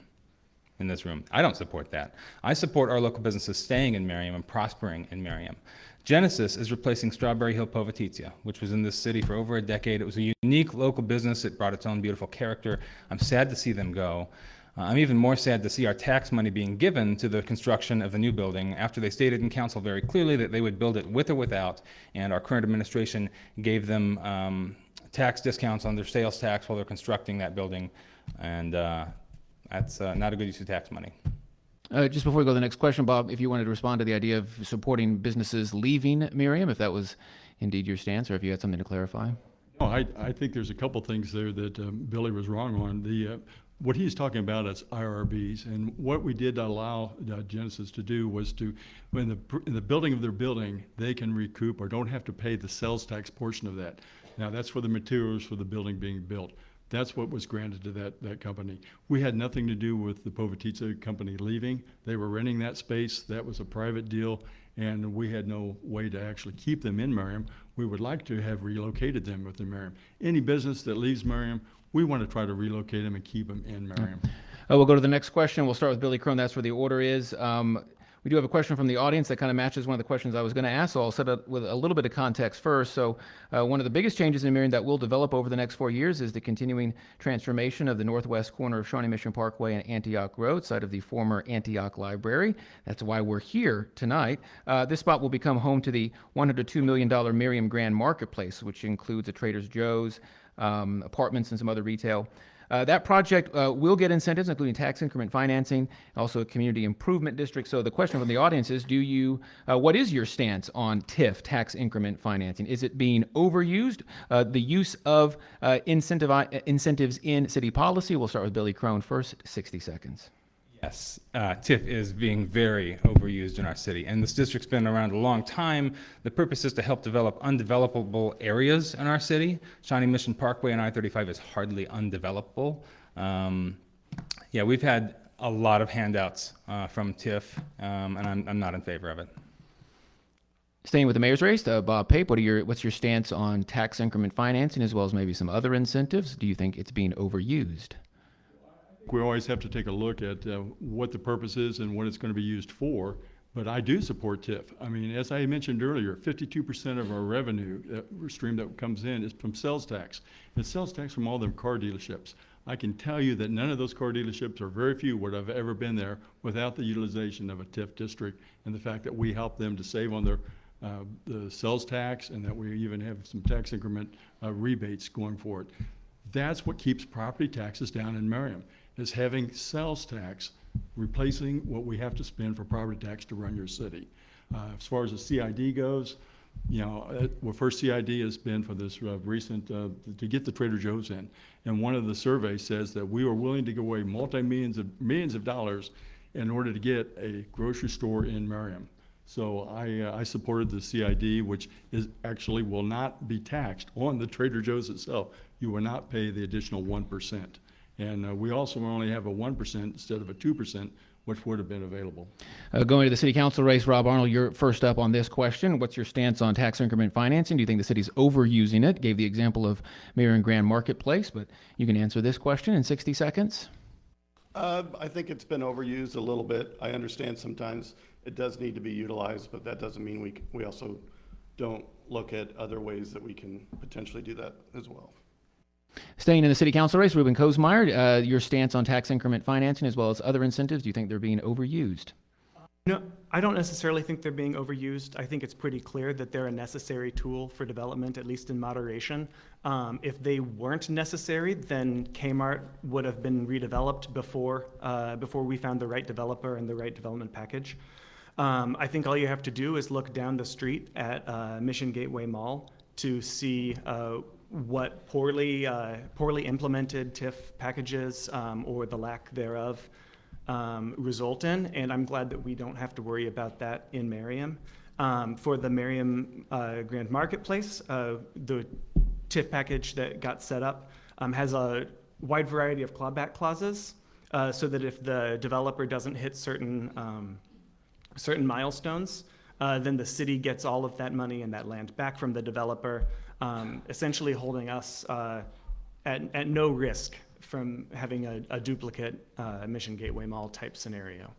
in this room. I don't support that. I support our local businesses staying in Merriam and prospering in Merriam. Genesis is replacing Strawberry Hill Povatizia, which was in this city for over a decade. It was a unique local business. It brought its own beautiful character. I'm sad to see them go. I'm even more sad to see our tax money being given to the construction of the new building after they stated in council very clearly that they would build it with or without, and our current administration gave them tax discounts on their sales tax while they're constructing that building, and that's not a good use of tax money. Just before we go to the next question, Bob, if you wanted to respond to the idea of supporting businesses leaving Merriam, if that was indeed your stance, or if you had something to clarify. No, I think there's a couple things there that Billy was wrong on. What he's talking about is IRBs, and what we did allow Genesis to do was to, in the building of their building, they can recoup or don't have to pay the sales tax portion of that. Now, that's for the materials for the building being built. That's what was granted to that company. We had nothing to do with the Povatizia company leaving. They were renting that space. That was a private deal, and we had no way to actually keep them in Merriam. We would like to have relocated them within Merriam. Any business that leaves Merriam, we want to try to relocate them and keep them in Merriam. We'll go to the next question. We'll start with Billy Crone. That's where the order is. We do have a question from the audience that kind of matches one of the questions I was going to ask, so I'll set up with a little bit of context first. So one of the biggest changes in Merriam that will develop over the next 4 years is the continuing transformation of the northwest corner of Shawnee Mission Parkway and Antioch Road, site of the former Antioch Library. That's why we're here tonight. This spot will become home to the $102 million Merriam Grand Marketplace, which includes a Trader Joe's, apartments, and some other retail. That project will get incentives, including tax increment financing, also a community improvement district. So the question from the audience is, what is your stance on TIF, tax increment financing? Is it being overused? The use of incentives in city policy. We'll start with Billy Crone first, 60 seconds. Yes, TIF is being very overused in our city, and this district's been around a long time. The purpose is to help develop undevelopable areas in our city. Shawnee Mission Parkway and I-35 is hardly undevelopable. Yeah, we've had a lot of handouts from TIF, and I'm not in favor of it. Staying with the mayor's race, Bob Pape, what's your stance on tax increment financing as well as maybe some other incentives? Do you think it's being overused? We always have to take a look at what the purpose is and what it's going to be used for, but I do support TIF. I mean, as I mentioned earlier, 52% of our revenue stream that comes in is from sales tax. It's sales tax from all them car dealerships. I can tell you that none of those car dealerships, or very few, would have ever been there without the utilization of a TIF district and the fact that we help them to save on their the sales tax, and that we even have some tax increment rebates going forward. That's what keeps property taxes down in Merriam, is having sales tax replacing what we have to spend for property tax to run your city. As far as the CID goes, well, first CID has been for this recent, to get the Trader Joe's in. And one of the surveys says that we are willing to give away millions of dollars in order to get a grocery store in Merriam. So I supported the CID, which actually will not be taxed on the Trader Joe's itself. You will not pay the additional 1%. And we also only have a 1% instead of a 2%, which would have been available. Going to the city council race, Rob Arnold, you're first up on this question. What's your stance on tax increment financing? Do you think the city's overusing it? Gave the example of Merriam Grand Marketplace, but you can answer this question in 60 seconds. I think it's been overused a little bit. I understand sometimes it does need to be utilized, but that doesn't mean we also don't look at other ways that we can potentially do that as well. Staying in the city council race, Ruben Kosmeyer, your stance on tax increment financing as well as other incentives, do you think they're being overused? No, I don't necessarily think they're being overused. I think it's pretty clear that they're a necessary tool for development, at least in moderation. If they weren't necessary, then Kmart would have been redeveloped before we found the right developer and the right development package. I think all you have to do is look down the street at Mission Gateway Mall to see what poorly implemented TIF packages or the lack thereof result in, and I'm glad that we don't have to worry about that in Merriam. For the Merriam Grand Marketplace, the TIF package that got set up has a wide variety of clawback clauses, so that if the developer doesn't hit certain milestones, then the city gets all of that money and that land back from the developer, essentially holding us at no risk from having a duplicate Mission Gateway Mall type scenario.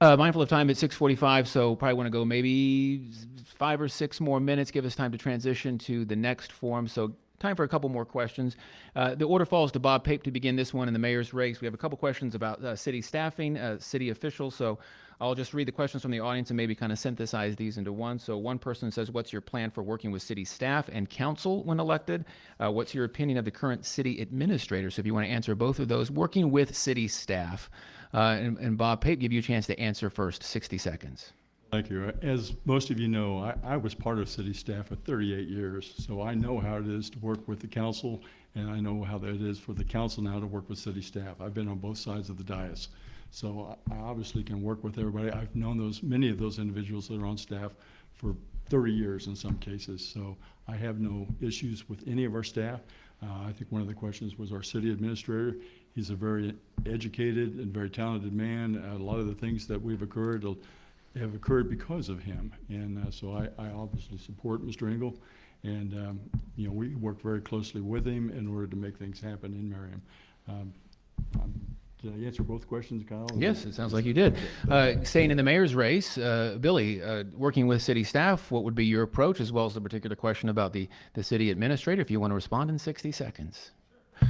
Mindful of time at 6:45, so probably want to go maybe 5 or 6 more minutes, give us time to transition to the next forum. So time for a couple more questions. The order falls to Bob Pape to begin this one in the mayor's race. We have a couple questions about city staffing, city officials. So I'll just read the questions from the audience and maybe kind of synthesize these into one. So one person says, what's your plan for working with city staff and council when elected? What's your opinion of the current city administrator? So if you want to answer both of those, working with city staff. And Bob Pape, give you a chance to answer first, 60 seconds. Thank you. As most of you know, I was part of city staff for 38 years, so I know how it is to work with the council, and I know how that it is for the council now to work with city staff. I've been on both sides of the dais, so I obviously can work with everybody. I've known many of those individuals that are on staff for 30 years in some cases, so I have no issues with any of our staff. I think one of the questions was our city administrator. He's a very educated and very talented man. A lot of the things that have occurred because of him, and so I obviously support Mr. Engel, and we work very closely with him in order to make things happen in Merriam. Did I answer both questions, Kyle? Yes, it sounds like you did. Staying in the mayor's race, Billy, working with city staff, what would be your approach, as well as the particular question about the city administrator, if you want to respond in 60 seconds.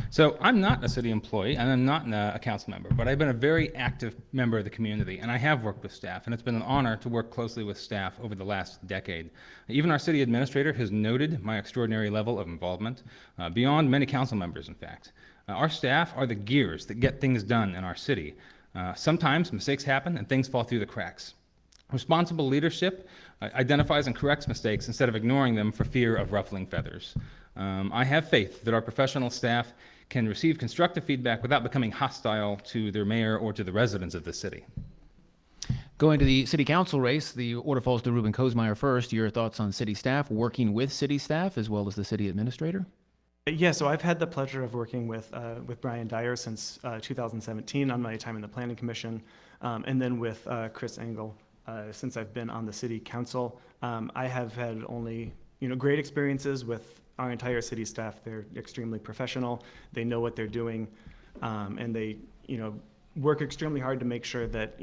So I'm not a city employee and I'm not a council member, but I've been a very active member of the community, and I have worked with staff, and it's been an honor to work closely with staff over the last decade. Even our city administrator has noted my extraordinary level of involvement, beyond many council members, in fact. Our staff are the gears that get things done in our city. Sometimes mistakes happen and things fall through the cracks. Responsible leadership identifies and corrects mistakes instead of ignoring them for fear of ruffling feathers. I have faith that our professional staff can receive constructive feedback without becoming hostile to their mayor or to the residents of the city. Going to the city council race, the order falls to Ruben Kosmeyer first. Your thoughts on city staff, working with city staff, as well as the city administrator? Yeah, so I've had the pleasure of working with Brian Dyer since 2017 on my time in the Planning Commission, and then with Chris Engel since I've been on the city council. I have had only great experiences with our entire city staff. They're extremely professional. They know what they're doing, and they work extremely hard to make sure that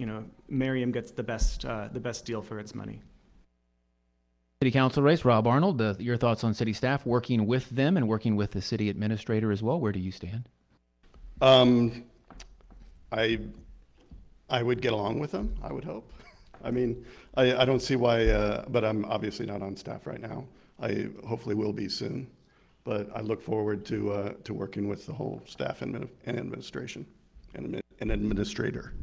Merriam gets the best deal for its money. City council race, Rob Arnold, your thoughts on city staff, working with them and working with the city administrator as well. Where do you stand? I would get along with them, I would hope. I mean, I don't see why, but I'm obviously not on staff right now. I hopefully will be soon, but I look forward to working with the whole staff and administration and administrator.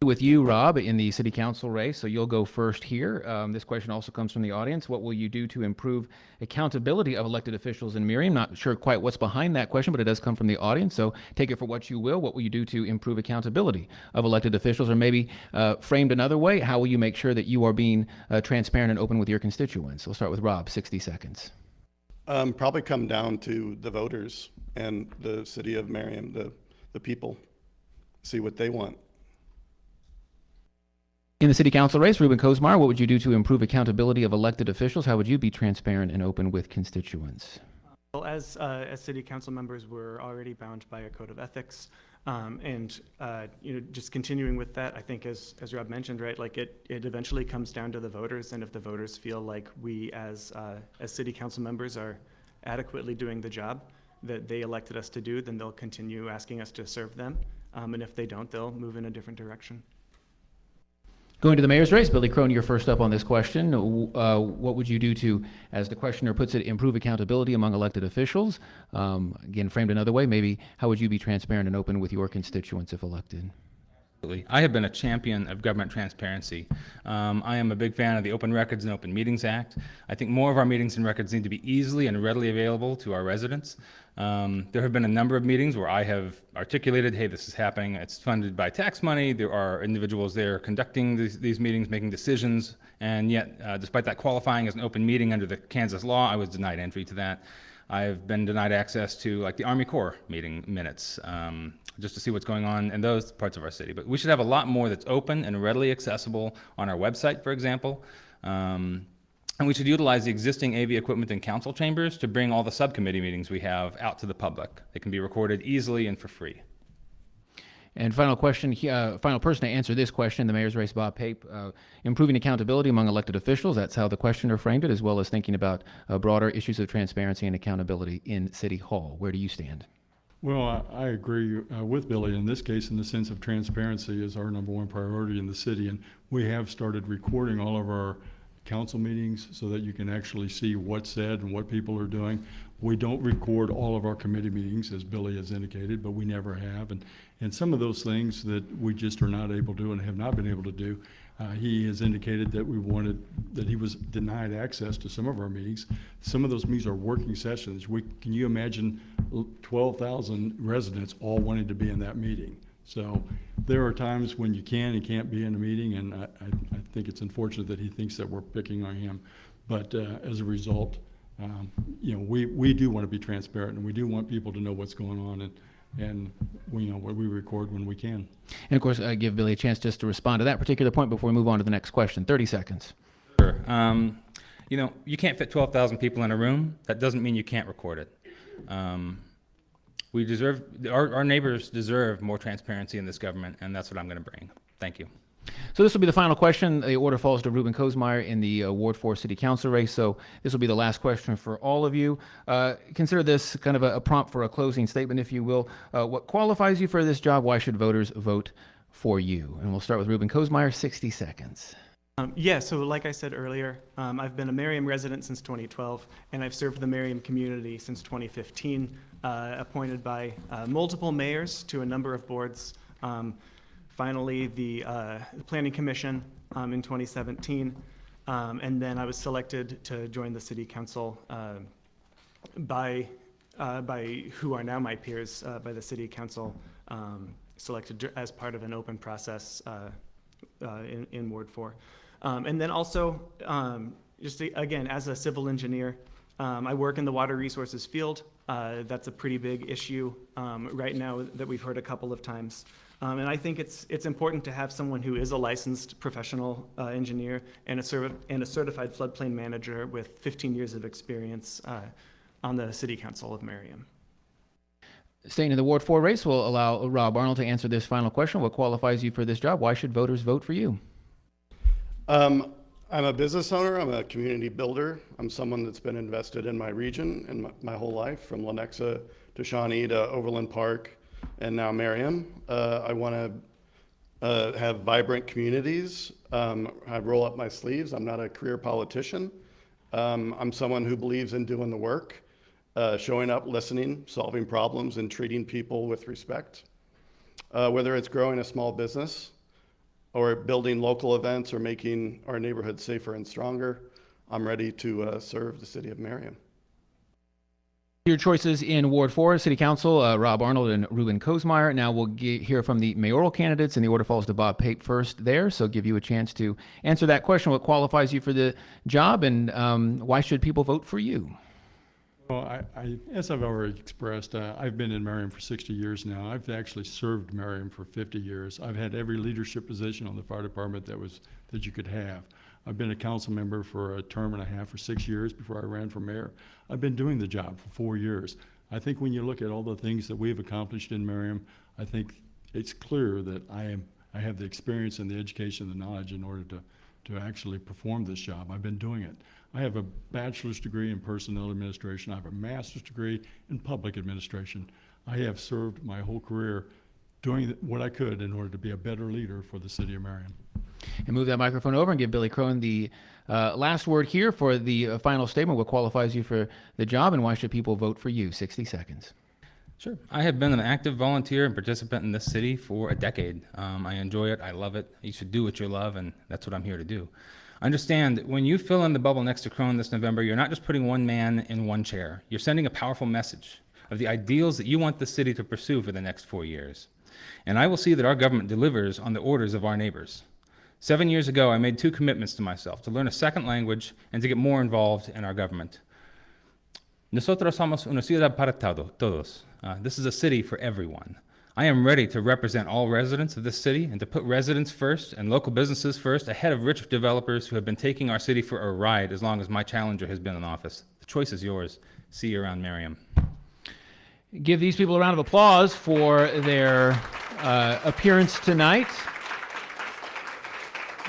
With you, Rob, in the city council race, so you'll go first here. This question also comes from the audience. What will you do to improve accountability of elected officials in Merriam? Not sure quite what's behind that question, but it does come from the audience, so take it for what you will. What will you do to improve accountability of elected officials? Or maybe framed another way, how will you make sure that you are being transparent and open with your constituents? We'll start with Rob, 60 seconds. Probably come down to the voters and the city of Merriam, the people. see what they want. In the city council race, Ruben Kosmar, what would you do to improve accountability of elected officials? How would you be transparent and open with constituents? Well, as city council members, we're already bound by a code of ethics. Just continuing with that, I think as Rob mentioned, right, like it eventually comes down to the voters, and if the voters feel like we as city council members are adequately doing the job that they elected us to do, then they'll continue asking us to serve them. And if they don't, they'll move in a different direction. Going to the mayor's race, Billy Crone, you're first up on this question. What would you do to, as the questioner puts it, improve accountability among elected officials? Again, framed another way, maybe how would you be transparent and open with your constituents if elected? Absolutely. I have been a champion of government transparency. I am a big fan of the Open Records and Open Meetings Act. I think more of our meetings and records need to be easily and readily available to our residents. There have been a number of meetings where I have articulated, hey, this is happening, it's funded by tax money, there are individuals there conducting these meetings, making decisions, and yet, despite that qualifying as an open meeting under the Kansas law, I was denied entry to that. I've been denied access to like the Army Corps meeting minutes, just to see what's going on in those parts of our city. But we should have a lot more that's open and readily accessible on our website, for example. And we should utilize the existing AV equipment in council chambers to bring all the subcommittee meetings we have out to the public. They can be recorded easily and for free. And final question, final person to answer this question, the mayor's race, Bob Pape, improving accountability among elected officials. That's how the questioner framed it, as well as thinking about broader issues of transparency and accountability in City Hall. Where do you stand? Well, I agree with Billy in this case, in the sense of transparency is our number one priority in the city. And we have started recording all of our council meetings so that you can actually see what's said and what people are doing. We don't record all of our committee meetings, as Billy has indicated, but we never have. And some of those things that we just are not able to and have not been able to do, he has indicated that he was denied access to some of our meetings. Some of those meetings are working sessions. Can you imagine 12,000 residents all wanting to be in that meeting? So there are times when you can and can't be in a meeting, and I think it's unfortunate that he thinks that we're picking on him. But as a result, we do want to be transparent, and we do want people to know what's going on, and we record when we can. And of course, I give Billy a chance just to respond to that particular point before we move on to the next question. 30 seconds. Sure. You can't fit 12,000 people in a room. That doesn't mean you can't record it. Our neighbors deserve more transparency in this government, and that's what I'm going to bring. Thank you. So this will be the final question. The order falls to Ruben Kosmar in the Ward 4 City Council race. So this will be the last question for all of you. Consider this kind of a prompt for a closing statement, if you will. What qualifies you for this job? Why should voters vote for you? And we'll start with Ruben Kosmar, 60 seconds. So like I said earlier, I've been a Merriam resident since 2012, and I've served the Merriam community since 2015, appointed by multiple mayors to a number of boards. Finally, the Planning Commission in 2017, and then I was selected to join the City Council by who are now my peers, by the City Council, selected as part of an open process in Ward 4. And then also, again, as a civil engineer, I work in the water resources field. That's a pretty big issue right now that we've heard a couple of times. And I think it's important to have someone who is a licensed professional engineer and a certified floodplain manager with 15 years of experience on the City Council of Merriam. Staying in the Ward 4 race, we'll allow Rob Arnold to answer this final question. What qualifies you for this job? Why should voters vote for you? I'm a business owner. I'm a community builder. I'm someone that's been invested in my region and my whole life, from Lenexa to Shawnee to Overland Park and now Merriam. I want to have vibrant communities. I roll up my sleeves. I'm not a career politician. I'm someone who believes in doing the work, showing up, listening, solving problems, and treating people with respect. Whether it's growing a small business or building local events or making our neighborhood safer and stronger, I'm ready to serve the city of Merriam. Your choices in Ward 4 City Council, Rob Arnold and Ruben Kosmar. Now we'll hear from the mayoral candidates, and the order falls to Bob Pape first there. So give you a chance to answer that question. What qualifies you for the job, and why should people vote for you? Well, as I've already expressed, I've been in Merriam for 60 years now. I've actually served Merriam for 50 years. I've had every leadership position on the fire department that you could have. I've been a council member for a term and a half or 6 years before I ran for mayor. I've been doing the job for 4 years. I think when you look at all the things that we've accomplished in Merriam, I think it's clear that I have the experience and the education and the knowledge in order to actually perform this job. I've been doing it. I have a bachelor's degree in personnel administration. I have a master's degree in public administration. I have served my whole career doing what I could in order to be a better leader for the city of Merriam. And move that microphone over and give Billy Crone the last word here for the final statement. What qualifies you for the job and why should people vote for you? 60 seconds. Sure. I have been an active volunteer and participant in this city for a decade. I enjoy it. I love it. You should do what you love, and that's what I'm here to do. Understand, when you fill in the bubble next to Crone this November, you're not just putting one man in one chair. You're sending a powerful message of the ideals that you want the city to pursue for the next 4 years. And I will see that our government delivers on the orders of our neighbors. 7 years ago, I made 2 commitments to myself: to learn a second language and to get more involved in our government. Nosotros somos una ciudad para todos. This is a city for everyone. I am ready to represent all residents of this city and to put residents first and local businesses first ahead of rich developers who have been taking our city for a ride as long as my challenger has been in office. The choice is yours. See you around Merriam. Give these people a round of applause for their appearance tonight.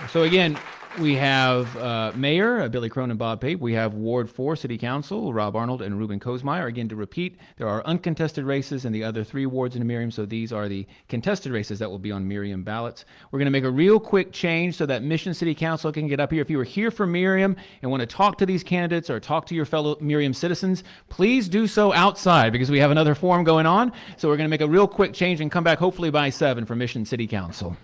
So again, we have Mayor Billy Crone and Bob Pape. We have Ward 4 City Council, Rob Arnold and Ruben Kozmeyer. Again, to repeat, there are uncontested races in the other 3 wards in Merriam, so these are the contested races that will be on Merriam ballots. We're going to make a real quick change so that Mission City Council can get up here. If you are here for Merriam and want to talk to these candidates or talk to your fellow Merriam citizens, please do so outside because we have another forum going on. So we're going to make a real quick change and come back hopefully by 7 for Mission City Council.